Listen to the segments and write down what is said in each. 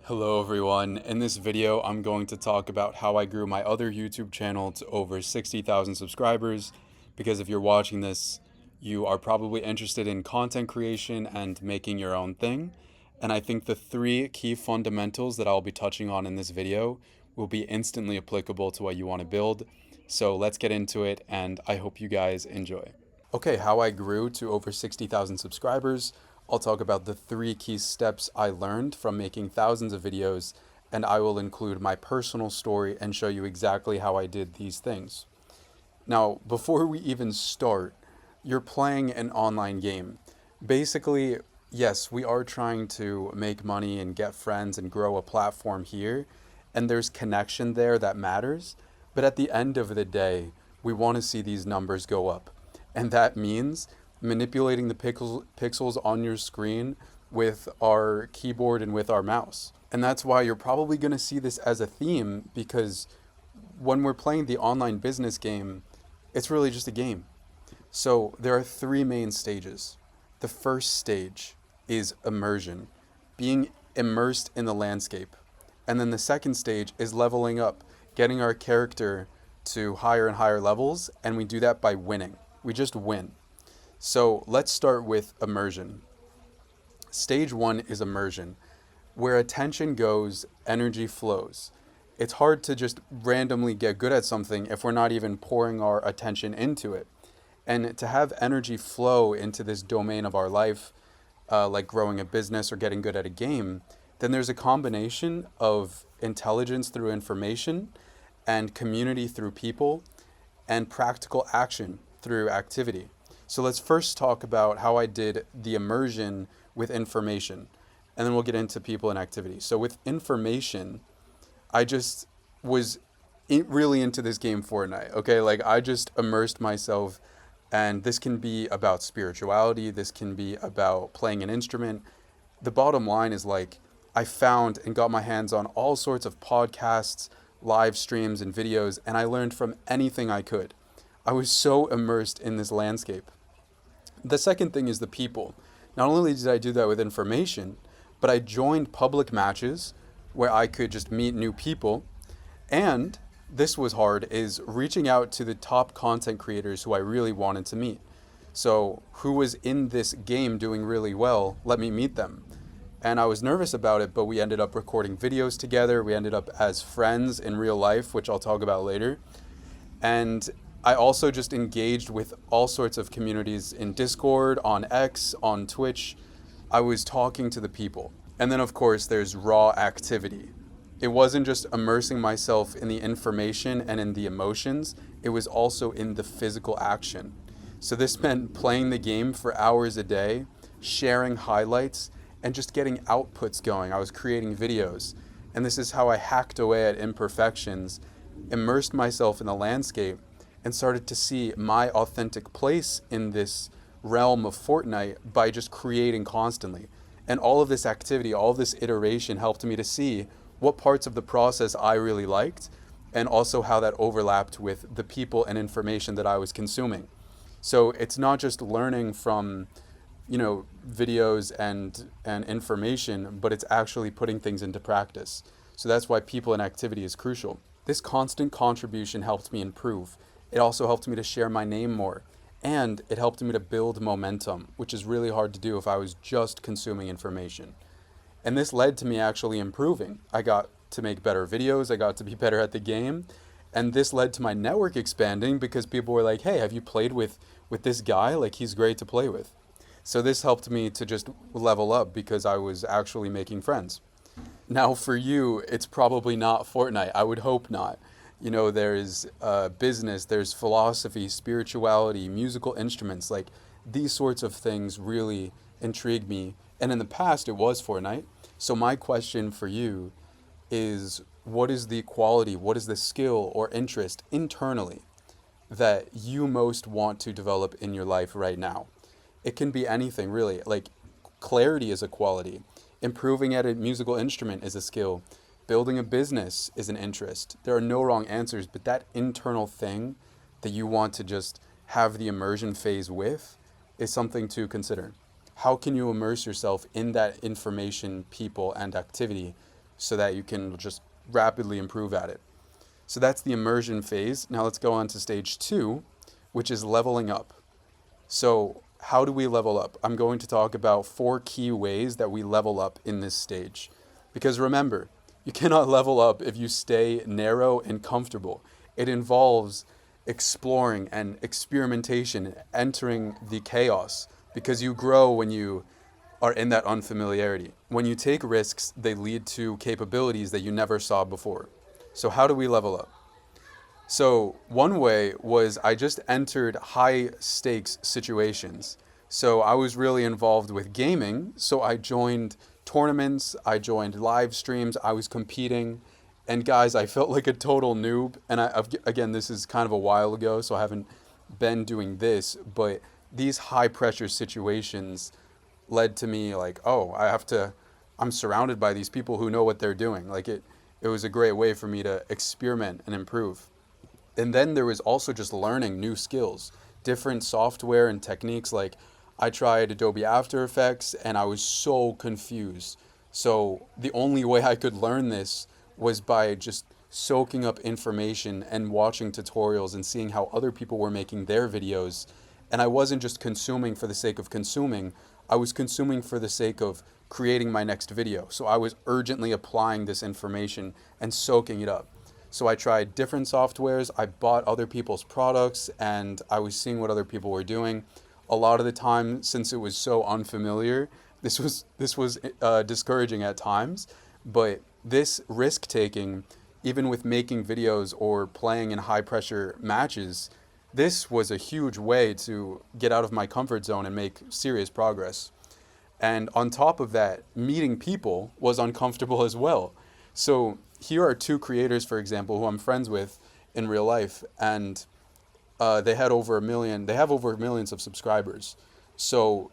Hello everyone. In this video, I'm going to talk about how I grew my other YouTube channel to over 60,000 subscribers, because if you're watching this, you are probably interested in content creation and making your own thing. And I think the three key fundamentals that I'll be touching on in this video will be instantly applicable to what you want to build. So let's get into it, and I hope you guys enjoy. Okay, how I grew to over 60,000 subscribers. I'll talk about the three key steps I learned from making thousands of videos, and I will include my personal story and show you exactly how I did these things. Now, before we even start, you're playing an online game. Basically, yes, we are trying to make money and get friends and grow a platform here, and there's connection there that matters. But at the end of the day, we want to see these numbers go up. And that means manipulating the pixels on your screen with our keyboard and with our mouse. And that's why you're probably going to see this as a theme, because when we're playing the online business game, it's really just a game. So there are three main stages. The first stage is immersion, being immersed in the landscape. And then the second stage is leveling up, getting our character to higher and higher levels, and we do that by winning. We just win. So let's start with immersion. Stage one is immersion. Where attention goes, energy flows. It's hard to just randomly get good at something if we're not even pouring our attention into it. And to have energy flow into this domain of our life, like growing a business or getting good at a game, then there's a combination of intelligence through information and community through people and practical action through activity. So let's first talk about how I did the immersion with information, and then we'll get into people and activity. So with information, I just was really into this game Fortnite, okay? Like I just immersed myself, and this can be about spirituality, this can be about playing an instrument. The bottom line is, like, I found and got my hands on all sorts of podcasts, live streams, and videos, and I learned from anything I could. I was so immersed in this landscape. The second thing is the people. Not only did I do that with information, but I joined public matches where I could just meet new people. And this was hard, is reaching out to the top content creators who I really wanted to meet. So who was in this game doing really well, let me meet them. And I was nervous about it, but we ended up recording videos together. We ended up as friends in real life, which I'll talk about later. And I also just engaged with all sorts of communities in Discord, on X, on Twitch. I was talking to the people. And then, of course, there's raw activity. It wasn't just immersing myself in the information and in the emotions, it was also in the physical action. So this meant playing the game for hours a day, sharing highlights, and just getting outputs going. I was creating videos. And this is how I hacked away at imperfections, immersed myself in the landscape, and started to see my authentic place in this realm of Fortnite by just creating constantly. And all of this activity, all of this iteration helped me to see what parts of the process I really liked, and also how that overlapped with the people and information that I was consuming. So it's not just learning from, videos and information, but it's actually putting things into practice. So that's why people and activity is crucial. This constant contribution helped me improve. It also helped me to share my name more, and it helped me to build momentum, which is really hard to do if I was just consuming information. And this led to me actually improving. I got to make better videos, I got to be better at the game, and this led to my network expanding because people were like, hey, have you played with this guy? Like, he's great to play with. So this helped me to just level up because I was actually making friends. Now for you, it's probably not Fortnite. I would hope not. There's business, there's philosophy, spirituality, musical instruments. Like, these sorts of things really intrigue me. And in the past, it was Fortnite. So my question for you is, what is the quality, what is the skill or interest internally that you most want to develop in your life right now? It can be anything, really. Like, clarity is a quality. Improving at a musical instrument is a skill. Building a business is an interest. There are no wrong answers, but that internal thing that you want to just have the immersion phase with is something to consider. How can you immerse yourself in that information, people, and activity so that you can just rapidly improve at it. So that's the immersion phase. Now let's go on to stage 2, which is leveling up. So how do we level up? I'm going to talk about 4 key ways that we level up in this stage. Because remember, you cannot level up if you stay narrow and comfortable. It involves exploring and experimentation, entering the chaos, because you grow when you are in that unfamiliarity. When you take risks, they lead to capabilities that you never saw before. So how do we level up? So one way was I just entered high stakes situations. So I was really involved with gaming. So I joined tournaments, I joined live streams, I was competing. And guys, I felt like a total noob. And again, this is kind of a while ago, so I haven't been doing this. But these high pressure situations led to me like, oh, I'm surrounded by these people who know what they're doing. Like it was a great way for me to experiment and improve. And then there was also just learning new skills, different software and techniques. Like I tried Adobe After Effects and I was so confused. So the only way I could learn this was by just soaking up information and watching tutorials and seeing how other people were making their videos. And I wasn't just consuming for the sake of consuming, I was consuming for the sake of creating my next video. So I was urgently applying this information and soaking it up. So I tried different softwares, I bought other people's products, and I was seeing what other people were doing. A lot of the time, since it was so unfamiliar, this was discouraging at times. But this risk taking, even with making videos or playing in high pressure matches, this was a huge way to get out of my comfort zone and make serious progress. And on top of that, meeting people was uncomfortable as well. So here are 2 creators, for example, who I'm friends with in real life, and they have over millions of subscribers. So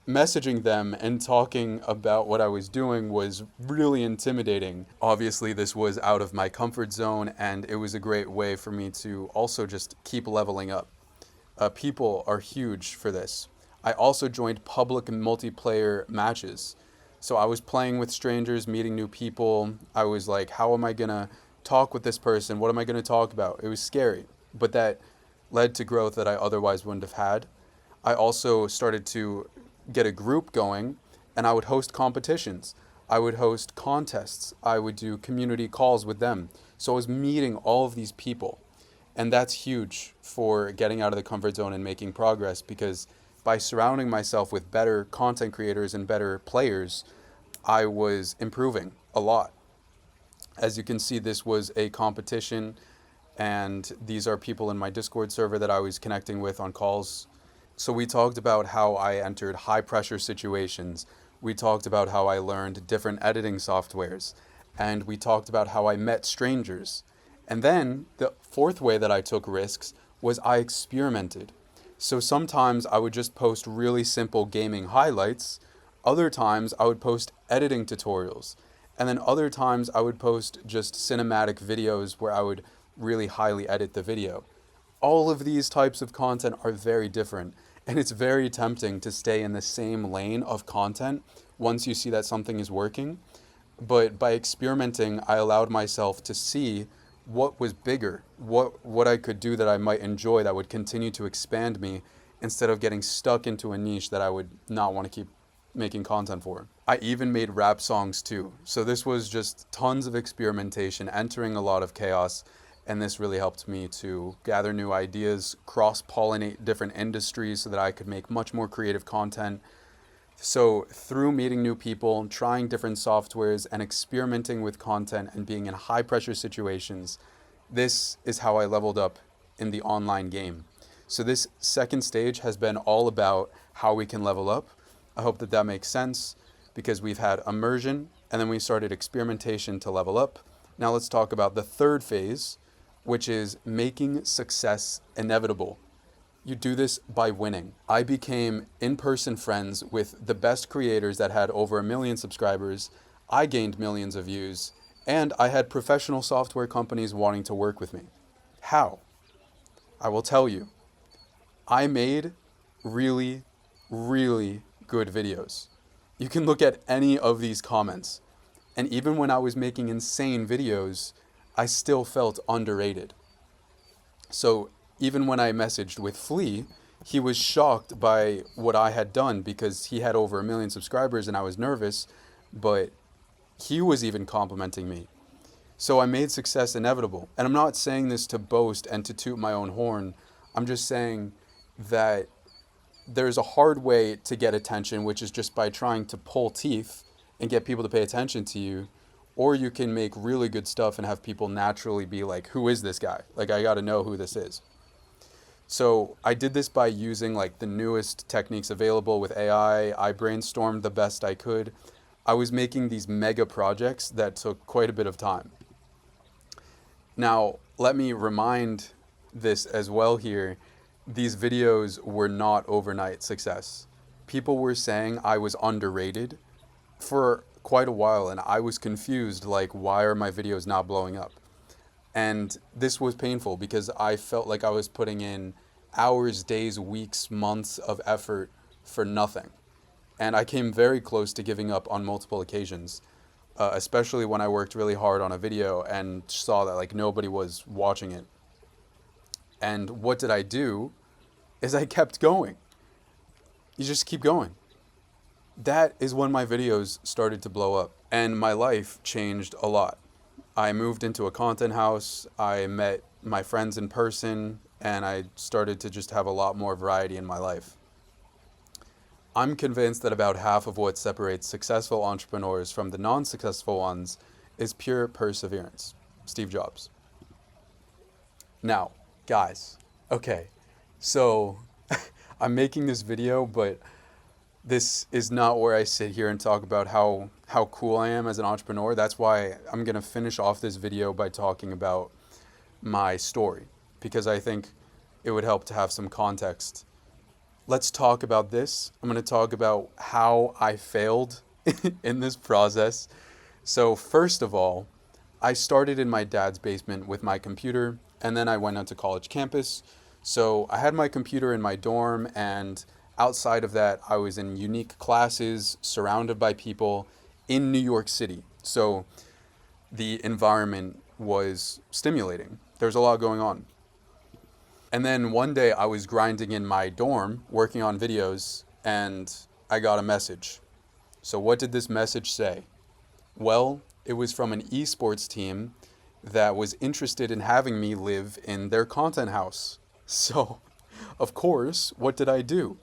messaging them and talking about what I was doing was really intimidating. Obviously, this was out of my comfort zone, and it was a great way for me to also just keep leveling up. People are huge for this. I also joined public multiplayer matches. So I was playing with strangers, meeting new people. I was like, how am I going to talk with this person? What am I going to talk about? It was scary, but that led to growth that I otherwise wouldn't have had. I also started to get a group going, and I would host competitions. I would host contests. I would do community calls with them. So I was meeting all of these people. And that's huge for getting out of the comfort zone and making progress, because by surrounding myself with better content creators and better players, I was improving a lot. As you can see, this was a competition, and these are people in my Discord server that I was connecting with on calls. So we talked about how I entered high pressure situations. We talked about how I learned different editing softwares, and we talked about how I met strangers. And then the 4th way that I took risks was I experimented. So sometimes I would just post really simple gaming highlights. Other times I would post editing tutorials. And then other times I would post just cinematic videos where I would really highly edit the video. All of these types of content are very different. And it's very tempting to stay in the same lane of content once you see that something is working. But by experimenting, I allowed myself to see what was bigger, what I could do that I might enjoy that would continue to expand me, instead of getting stuck into a niche that I would not want to keep making content for. I even made rap songs too. So this was just tons of experimentation, entering a lot of chaos, and this really helped me to gather new ideas, cross-pollinate different industries so that I could make much more creative content. So through meeting new people, trying different softwares, and experimenting with content and being in high pressure situations, this is how I leveled up in the online game. So this second stage has been all about how we can level up. I hope that makes sense, because we've had immersion and then we started experimentation to level up. Now let's talk about the 3rd phase, which is making success inevitable. You do this by winning. I became in-person friends with the best creators that had over 1 million subscribers. I gained millions of views, and I had professional software companies wanting to work with me. How? I will tell you. I made really, really good videos. You can look at any of these comments. And even when I was making insane videos, I still felt underrated. So even when I messaged with Flea, he was shocked by what I had done because he had over 1 million subscribers and I was nervous, but he was even complimenting me. So I made success inevitable. And I'm not saying this to boast and to toot my own horn. I'm just saying that there's a hard way to get attention, which is just by trying to pull teeth and get people to pay attention to you. Or you can make really good stuff and have people naturally be like, who is this guy? Like, I got to know who this is. So I did this by using like the newest techniques available with AI. I brainstormed the best I could. I was making these mega projects that took quite a bit of time. Now, let me remind this as well here. These videos were not overnight success. People were saying I was underrated for quite a while, and I was confused, like, why are my videos not blowing up? And this was painful because I felt like I was putting in hours, days, weeks, months of effort for nothing. And I came very close to giving up on multiple occasions, especially when I worked really hard on a video and saw that like nobody was watching it. And what did I do is I kept going. You just keep going. That is when my videos started to blow up and my life changed a lot. I moved into a content house, I met my friends in person, and I started to just have a lot more variety in my life. I'm convinced that about half of what separates successful entrepreneurs from the non-successful ones is pure perseverance. Steve Jobs. Now, guys, okay, so I'm making this video, but this is not where I sit here and talk about how cool I am as an entrepreneur. That's why I'm going to finish off this video by talking about my story, because I think it would help to have some context. Let's talk about this. I'm going to talk about how I failed in this process. So first of all, I started in my dad's basement with my computer, and then I went onto college campus. So I had my computer in my dorm, and outside of that, I was in unique classes, surrounded by people in New York City. So the environment was stimulating. There's a lot going on. And then one day I was grinding in my dorm, working on videos, and I got a message. So what did this message say? Well, it was from an esports team that was interested in having me live in their content house. So, of course, what did I do?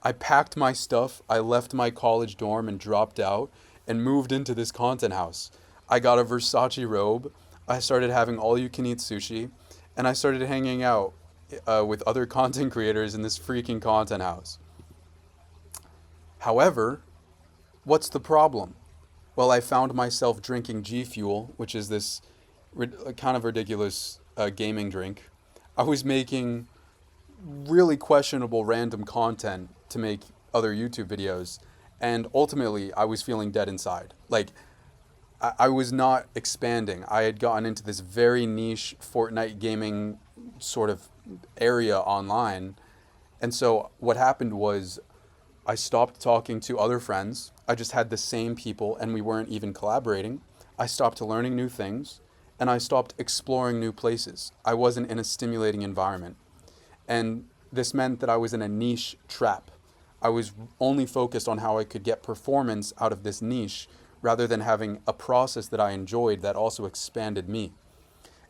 I packed my stuff, I left my college dorm and dropped out and moved into this content house. I got a Versace robe, I started having all-you-can-eat sushi, and I started hanging out with other content creators in this freaking content house. However, what's the problem? Well, I found myself drinking G Fuel, which is this kind of ridiculous gaming drink. I was making really questionable random content to make other YouTube videos, and ultimately I was feeling dead inside. Like, I was not expanding. I had gotten into this very niche Fortnite gaming sort of area online, and so what happened was I stopped talking to other friends. I just had the same people, and we weren't even collaborating. I stopped learning new things, and I stopped exploring new places. I wasn't in a stimulating environment. And this meant that I was in a niche trap. I was only focused on how I could get performance out of this niche rather than having a process that I enjoyed that also expanded me.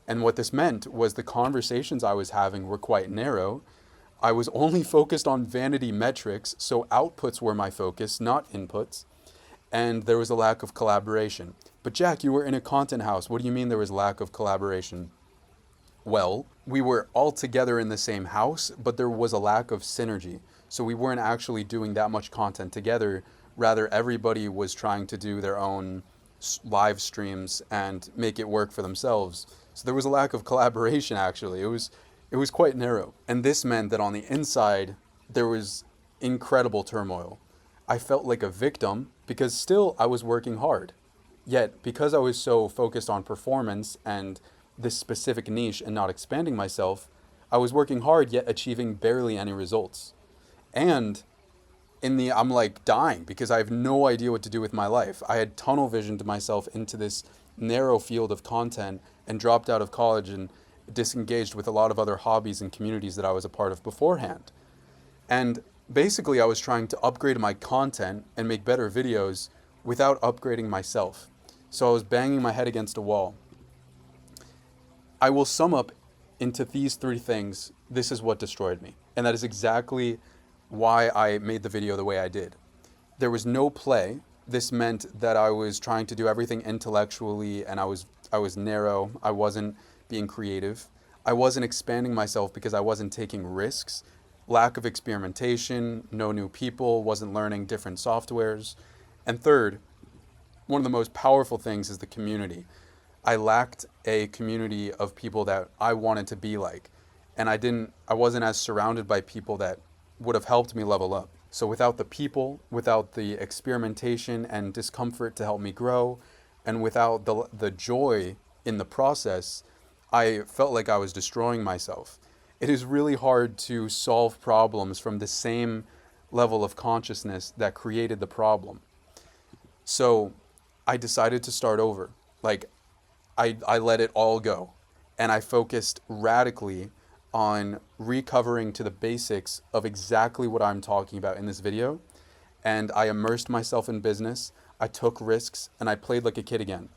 And what this meant was the conversations I was having were quite narrow. I was only focused on vanity metrics, so outputs were my focus, not inputs. And there was a lack of collaboration. But Jack, you were in a content house. What do you mean there was lack of collaboration? Well, we were all together in the same house, but there was a lack of synergy. So we weren't actually doing that much content together. Rather, everybody was trying to do their own live streams and make it work for themselves. So there was a lack of collaboration, actually. It was quite narrow. And this meant that on the inside, there was incredible turmoil. I felt like a victim because still I was working hard. Yet, because I was so focused on performance and this specific niche and not expanding myself, I was working hard yet achieving barely any results. And I'm like dying because I have no idea what to do with my life. I had tunnel visioned myself into this narrow field of content and dropped out of college and disengaged with a lot of other hobbies and communities that I was a part of beforehand. And basically, I was trying to upgrade my content and make better videos without upgrading myself. So I was banging my head against a wall. I will sum up into these three things. This is what destroyed me. And that is exactly why I made the video the way I did. There was no play. This meant that I was trying to do everything intellectually, and I was narrow. I wasn't being creative. I wasn't expanding myself because I wasn't taking risks. Lack of experimentation, no new people, wasn't learning different softwares. And third, one of the most powerful things is the community. I lacked a community of people that I wanted to be like. And I wasn't as surrounded by people that would have helped me level up. So without the people, without the experimentation and discomfort to help me grow, and without the joy in the process, I felt like I was destroying myself. It is really hard to solve problems from the same level of consciousness that created the problem. So I decided to start over. Like, I let it all go. And I focused radically on recovering to the basics of exactly what I'm talking about in this video. And I immersed myself in business. I took risks and I played like a kid again.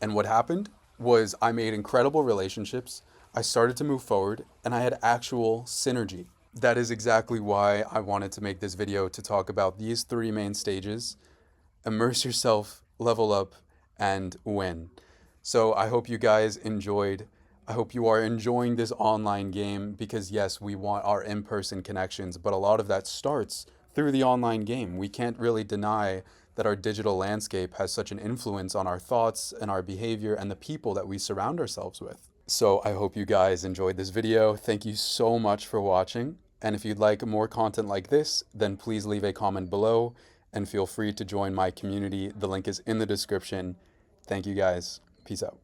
And what happened was I made incredible relationships. I started to move forward and I had actual synergy. That is exactly why I wanted to make this video, to talk about these three main stages: immerse yourself, level up, and win. So I hope you guys enjoyed. I hope you are enjoying this online game, because yes, we want our in-person connections, but a lot of that starts through the online game. We can't really deny that our digital landscape has such an influence on our thoughts and our behavior and the people that we surround ourselves with. So I hope you guys enjoyed this video. Thank you so much for watching. And if you'd like more content like this, then please leave a comment below and feel free to join my community. The link is in the description. Thank you guys. Peace out.